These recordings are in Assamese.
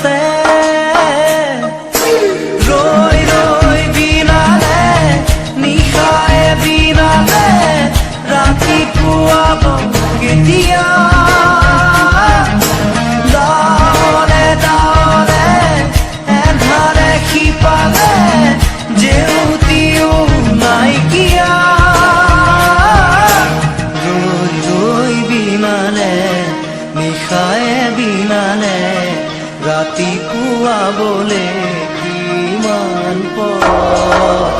আগতে ৰৈ ৰৈ বিনালে নিশায়ে বিনালে ৰাতিপুৱাব কেতিয়া ডাৱৰে ডাৱৰে এন্ধাৰে সিপালে জেউতিও নাইকিয়া ৰৈ ৰৈ বিনালে নিশায়ে বিনালে ৰাতিপুৱাবলে কিমান পৰ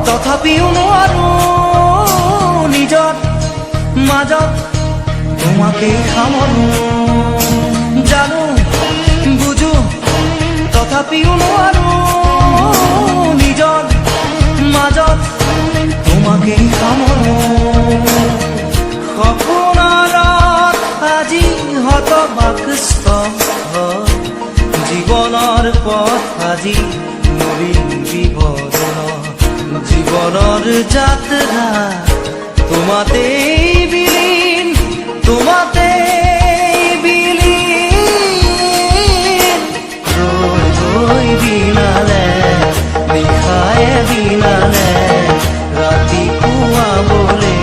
তথাপিও নোৱাৰো নিজৰ মাজত তোমাকেই সামৰো জানো বুজো তথাপিও নোৱাৰো নিজৰ মাজত তোমাকেই সামৰো সপোনত আজি হতবাকস্থ জীৱনৰ পথ আজি মৰিম বিবৰণ জীবনৰ যাত্ৰা তোমাতেই বিলীন তোমাতেই বিলীন ৰই ৰই বিনালে নিশায়ে বিনালে ৰাতিপুৱাবলে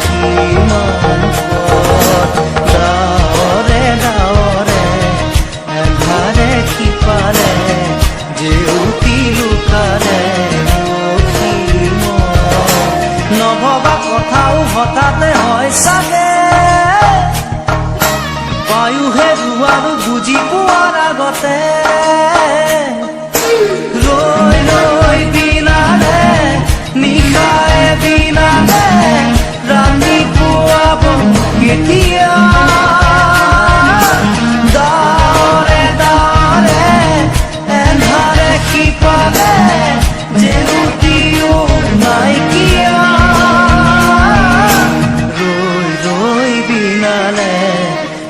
কিমান পথ ডাৱৰে ডাৱৰে এন্ধাৰে সিপালে জেউতি লুকালে নভবা কথাও হঠাতে হয় চাগে পায়ুহে ৰুৱাৰো বুজি পোৱাৰ আগতে ৰৈ ৰৈ বিনালে নিশায়ে বিনালে ৰাতিপুৱাব কেতিয়া ডাৱৰে ডাৱৰে এন্ধাৰে সিপালে জেউতিও নাইকিয়া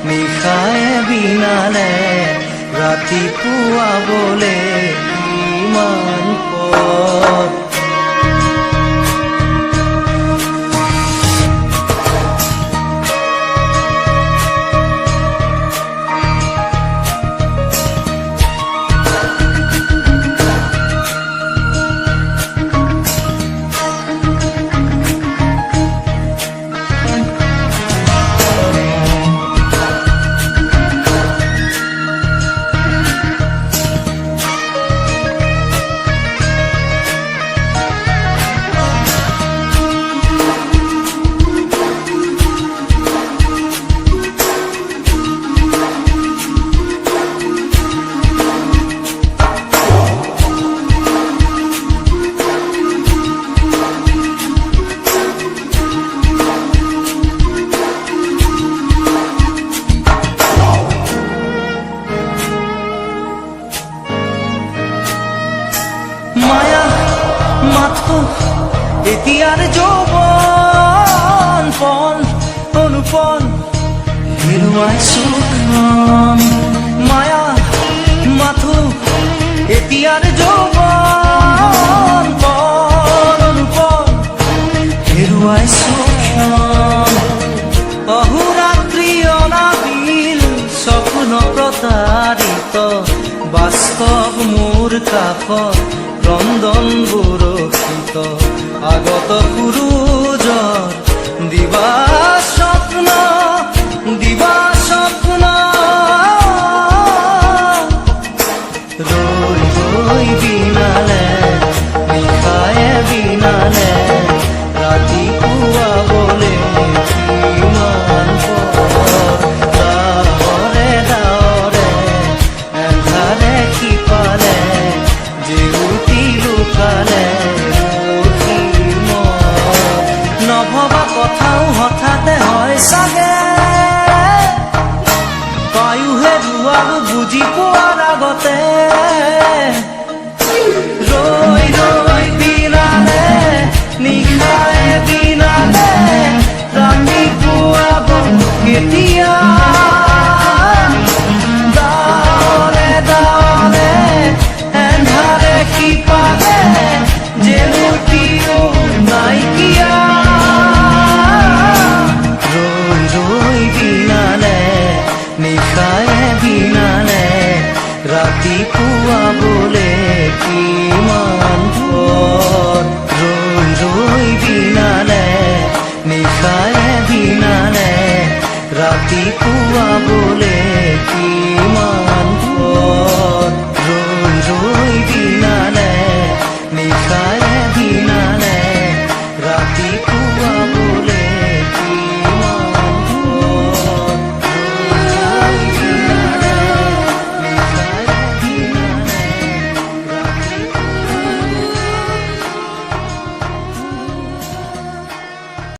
নিশায়ে বিনালে ৰাতিপুৱাবলে কিমান পথ মায়া মাথো এতিয়াৰ যৌৱন পণ অনুপণ হেৰুৱাই সুখ মায়া মাথো এতিয়াৰ যৌৱন পণ অনুপণ হেৰুৱাই সুখ অহোৰাত্ৰি অনাবিল স্বপ্ন প্ৰতাৰিত বাস্তৱ মোৰ কাষত ক্ৰন্দন বৰষিত আগত সূৰুজৰ দিবা স্বপ্ন ৰৈ ৰৈ বিনালে নিশায়ে বিনালে ৰাতিপুৱাবলে কিমান আগতে ৰৈ ৰৈ বিনালে নিশায়ে বিনালে ৰাতিপুৱাব কেতিয়া দাৱনে দাৱনে এন্ধাৰে সিপাৰে জেলুটিও নাইকিয়া ৰৈ ৰৈ বিনালে নিশায়ে বিনালে ৰাতিপুৱাবলে কিমান পথ ৰৈ ৰৈ বিনালে নিশায়ে বিনালে ৰাতিপুৱাবলে কিমান পথ ৰৈ ৰৈ